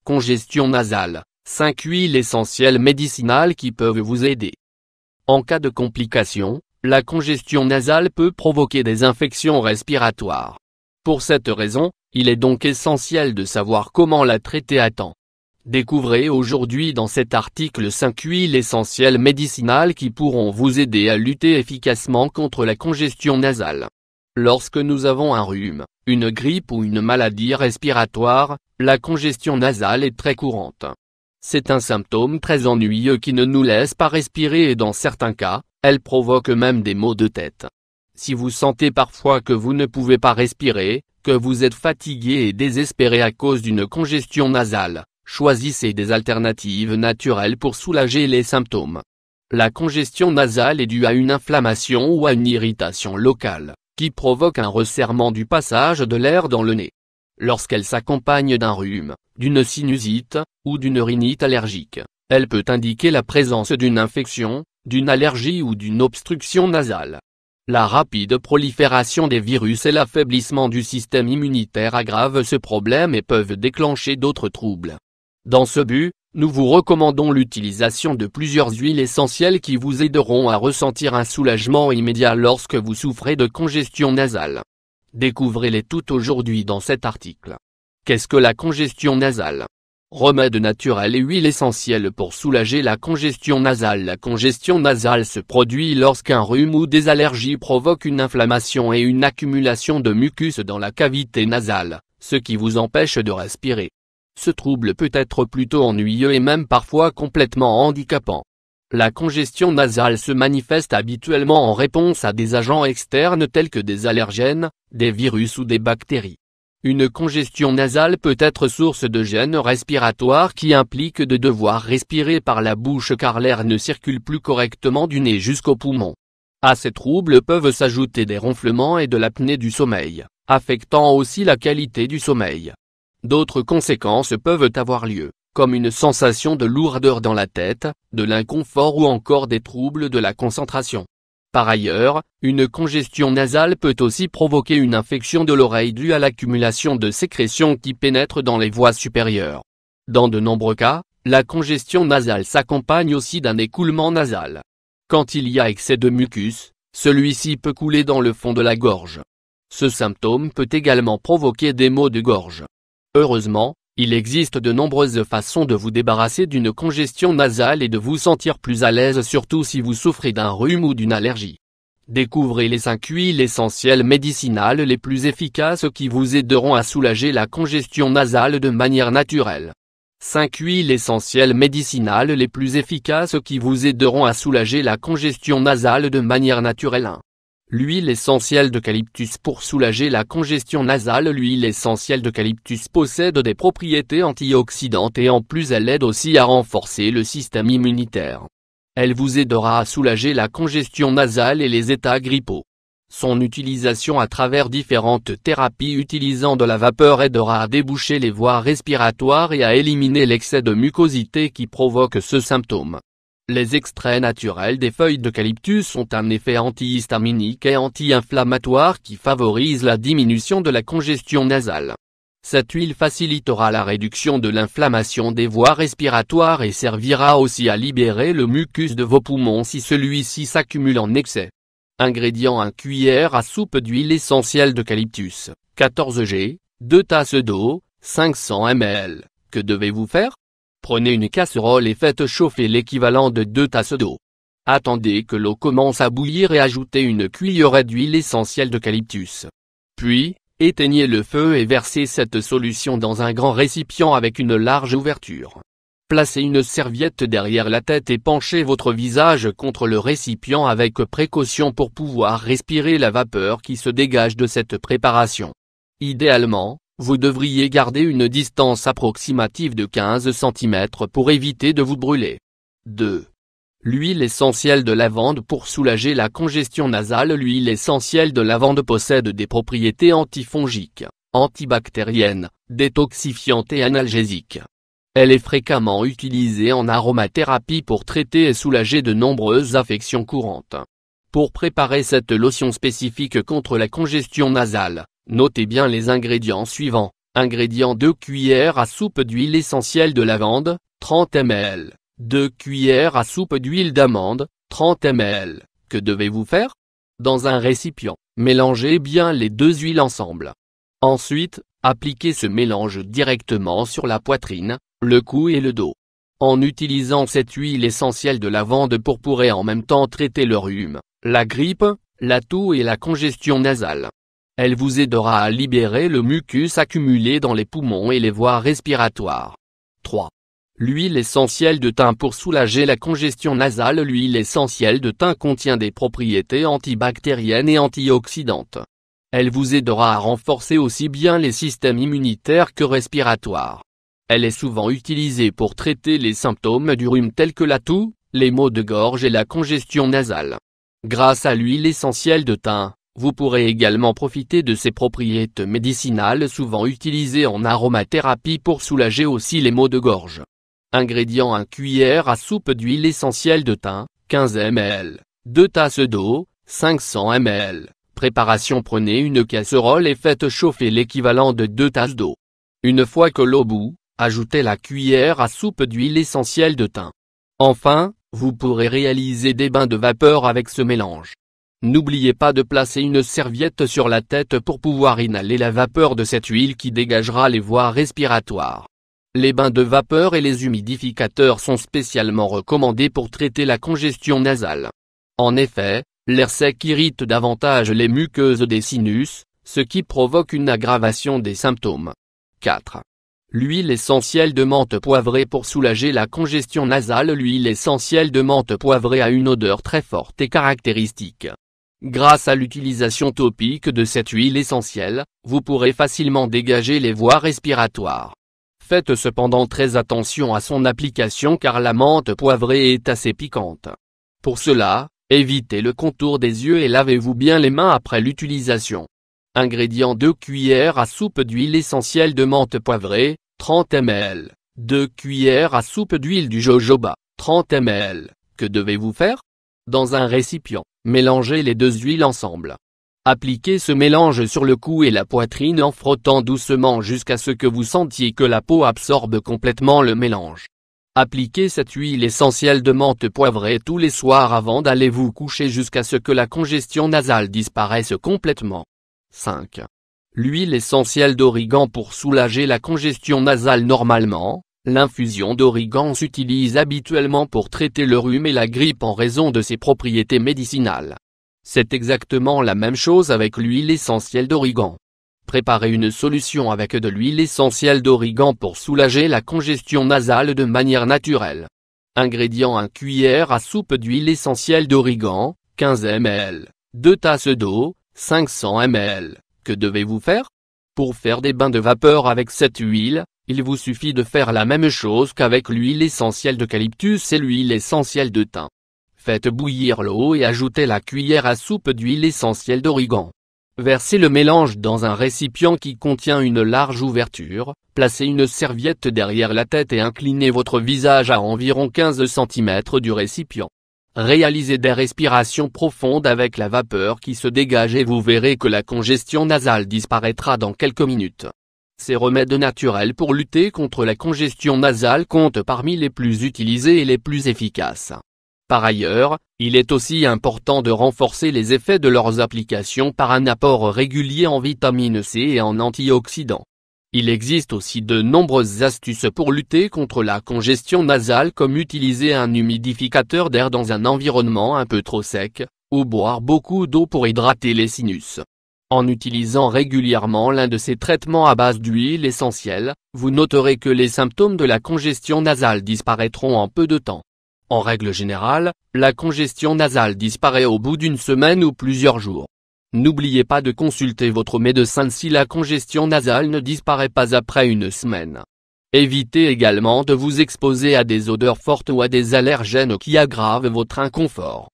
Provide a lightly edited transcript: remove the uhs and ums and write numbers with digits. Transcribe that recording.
Congestion nasale, 5 huiles essentielles médicinales qui peuvent vous aider. En cas de complications, la congestion nasale peut provoquer des infections respiratoires. Pour cette raison, il est donc essentiel de savoir comment la traiter à temps. Découvrez aujourd'hui dans cet article 5 huiles essentielles médicinales qui pourront vous aider à lutter efficacement contre la congestion nasale. Lorsque nous avons un rhume, une grippe ou une maladie respiratoire, la congestion nasale est très courante. C'est un symptôme très ennuyeux qui ne nous laisse pas respirer et dans certains cas, elle provoque même des maux de tête. Si vous sentez parfois que vous ne pouvez pas respirer, que vous êtes fatigué et désespéré à cause d'une congestion nasale, choisissez des alternatives naturelles pour soulager les symptômes. La congestion nasale est due à une inflammation ou à une irritation locale, qui provoque un resserrement du passage de l'air dans le nez. Lorsqu'elle s'accompagne d'un rhume, d'une sinusite, ou d'une rhinite allergique, elle peut indiquer la présence d'une infection, d'une allergie ou d'une obstruction nasale. La rapide prolifération des virus et l'affaiblissement du système immunitaire aggravent ce problème et peuvent déclencher d'autres troubles. Dans ce but, nous vous recommandons l'utilisation de plusieurs huiles essentielles qui vous aideront à ressentir un soulagement immédiat lorsque vous souffrez de congestion nasale. Découvrez-les toutes aujourd'hui dans cet article. Qu'est-ce que la congestion nasale? Remèdes naturels et huiles essentielles pour soulager la congestion nasale. La congestion nasale se produit lorsqu'un rhume ou des allergies provoquent une inflammation et une accumulation de mucus dans la cavité nasale, ce qui vous empêche de respirer. Ce trouble peut être plutôt ennuyeux et même parfois complètement handicapant. La congestion nasale se manifeste habituellement en réponse à des agents externes tels que des allergènes, des virus ou des bactéries. Une congestion nasale peut être source de gêne respiratoire qui implique de devoir respirer par la bouche car l'air ne circule plus correctement du nez jusqu'aux poumons. À ces troubles peuvent s'ajouter des ronflements et de l'apnée du sommeil, affectant aussi la qualité du sommeil. D'autres conséquences peuvent avoir lieu, comme une sensation de lourdeur dans la tête, de l'inconfort ou encore des troubles de la concentration. Par ailleurs, une congestion nasale peut aussi provoquer une infection de l'oreille due à l'accumulation de sécrétions qui pénètrent dans les voies supérieures. Dans de nombreux cas, la congestion nasale s'accompagne aussi d'un écoulement nasal. Quand il y a excès de mucus, celui-ci peut couler dans le fond de la gorge. Ce symptôme peut également provoquer des maux de gorge. Heureusement, il existe de nombreuses façons de vous débarrasser d'une congestion nasale et de vous sentir plus à l'aise surtout si vous souffrez d'un rhume ou d'une allergie. Découvrez les 5 huiles essentielles médicinales les plus efficaces qui vous aideront à soulager la congestion nasale de manière naturelle. 5 huiles essentielles médicinales les plus efficaces qui vous aideront à soulager la congestion nasale de manière naturelle. 1. L'huile essentielle d'eucalyptus pour soulager la congestion nasale. L'huile essentielle d'eucalyptus possède des propriétés antioxydantes et en plus elle aide aussi à renforcer le système immunitaire. Elle vous aidera à soulager la congestion nasale et les états grippaux. Son utilisation à travers différentes thérapies utilisant de la vapeur aidera à déboucher les voies respiratoires et à éliminer l'excès de mucosité qui provoque ce symptôme. Les extraits naturels des feuilles d'eucalyptus ont un effet antihistaminique et anti-inflammatoire qui favorise la diminution de la congestion nasale. Cette huile facilitera la réduction de l'inflammation des voies respiratoires et servira aussi à libérer le mucus de vos poumons si celui-ci s'accumule en excès. Ingrédients: 1 cuillère à soupe d'huile essentielle d'eucalyptus, 14 g, 2 tasses d'eau, 500 ml. Que devez-vous faire? Prenez une casserole et faites chauffer l'équivalent de 2 tasses d'eau. Attendez que l'eau commence à bouillir et ajoutez une cuillerée d'huile essentielle d'eucalyptus. Puis, éteignez le feu et versez cette solution dans un grand récipient avec une large ouverture. Placez une serviette derrière la tête et penchez votre visage contre le récipient avec précaution pour pouvoir respirer la vapeur qui se dégage de cette préparation. Idéalement, vous devriez garder une distance approximative de 15 cm pour éviter de vous brûler. 2. L'huile essentielle de lavande pour soulager la congestion nasale. L'huile essentielle de lavande possède des propriétés antifongiques, antibactériennes, détoxifiantes et analgésiques. Elle est fréquemment utilisée en aromathérapie pour traiter et soulager de nombreuses affections courantes. Pour préparer cette lotion spécifique contre la congestion nasale, notez bien les ingrédients suivants: Ingrédients: 2 cuillères à soupe d'huile essentielle de lavande, 30 ml. 2 cuillères à soupe d'huile d'amande, 30 ml. Que devez-vous faire? Dans un récipient, mélangez bien les deux huiles ensemble. Ensuite, appliquez ce mélange directement sur la poitrine, le cou et le dos. En utilisant cette huile essentielle de lavande pour pourrez en même temps traiter le rhume, la grippe, la toux et la congestion nasale. Elle vous aidera à libérer le mucus accumulé dans les poumons et les voies respiratoires. 3. L'huile essentielle de thym pour soulager la congestion nasale. L'huile essentielle de thym contient des propriétés antibactériennes et antioxydantes. Elle vous aidera à renforcer aussi bien les systèmes immunitaires que respiratoires. Elle est souvent utilisée pour traiter les symptômes du rhume tels que la toux, les maux de gorge et la congestion nasale. Grâce à l'huile essentielle de thym, vous pourrez également profiter de ses propriétés médicinales souvent utilisées en aromathérapie pour soulager aussi les maux de gorge. Ingrédients: 1 cuillère à soupe d'huile essentielle de thym, 15 ml. 2 tasses d'eau, 500 ml. Préparation: prenez une casserole et faites chauffer l'équivalent de 2 tasses d'eau. Une fois que l'eau bout, ajoutez la cuillère à soupe d'huile essentielle de thym. Enfin, vous pourrez réaliser des bains de vapeur avec ce mélange. N'oubliez pas de placer une serviette sur la tête pour pouvoir inhaler la vapeur de cette huile qui dégagera les voies respiratoires. Les bains de vapeur et les humidificateurs sont spécialement recommandés pour traiter la congestion nasale. En effet, l'air sec irrite davantage les muqueuses des sinus, ce qui provoque une aggravation des symptômes. 4. L'huile essentielle de menthe poivrée pour soulager la congestion nasale. L'huile essentielle de menthe poivrée a une odeur très forte et caractéristique. Grâce à l'utilisation topique de cette huile essentielle, vous pourrez facilement dégager les voies respiratoires. Faites cependant très attention à son application car la menthe poivrée est assez piquante. Pour cela, évitez le contour des yeux et lavez-vous bien les mains après l'utilisation. Ingrédients: 2 cuillères à soupe d'huile essentielle de menthe poivrée, 30 ml. 2 cuillères à soupe d'huile du jojoba, 30 ml. Que devez-vous faire? Dans un récipient, mélangez les deux huiles ensemble. Appliquez ce mélange sur le cou et la poitrine en frottant doucement jusqu'à ce que vous sentiez que la peau absorbe complètement le mélange. Appliquez cette huile essentielle de menthe poivrée tous les soirs avant d'aller vous coucher jusqu'à ce que la congestion nasale disparaisse complètement. 5. L'huile essentielle d'origan pour soulager la congestion nasale. Normalement, l'infusion d'origan s'utilise habituellement pour traiter le rhume et la grippe en raison de ses propriétés médicinales. C'est exactement la même chose avec l'huile essentielle d'origan. Préparez une solution avec de l'huile essentielle d'origan pour soulager la congestion nasale de manière naturelle. Ingrédients: 1 cuillère à soupe d'huile essentielle d'origan, 15 ml. 2 tasses d'eau, 500 ml. Que devez-vous faire? Pour faire des bains de vapeur avec cette huile, il vous suffit de faire la même chose qu'avec l'huile essentielle d'eucalyptus et l'huile essentielle de thym. Faites bouillir l'eau et ajoutez la cuillère à soupe d'huile essentielle d'origan. Versez le mélange dans un récipient qui contient une large ouverture, placez une serviette derrière la tête et inclinez votre visage à environ 15 cm du récipient. Réalisez des respirations profondes avec la vapeur qui se dégage et vous verrez que la congestion nasale disparaîtra dans quelques minutes. Ces remèdes naturels pour lutter contre la congestion nasale comptent parmi les plus utilisés et les plus efficaces. Par ailleurs, il est aussi important de renforcer les effets de leurs applications par un apport régulier en vitamine C et en antioxydants. Il existe aussi de nombreuses astuces pour lutter contre la congestion nasale comme utiliser un humidificateur d'air dans un environnement un peu trop sec, ou boire beaucoup d'eau pour hydrater les sinus. En utilisant régulièrement l'un de ces traitements à base d'huile essentielle, vous noterez que les symptômes de la congestion nasale disparaîtront en peu de temps. En règle générale, la congestion nasale disparaît au bout d'une semaine ou plusieurs jours. N'oubliez pas de consulter votre médecin si la congestion nasale ne disparaît pas après une semaine. Évitez également de vous exposer à des odeurs fortes ou à des allergènes qui aggravent votre inconfort.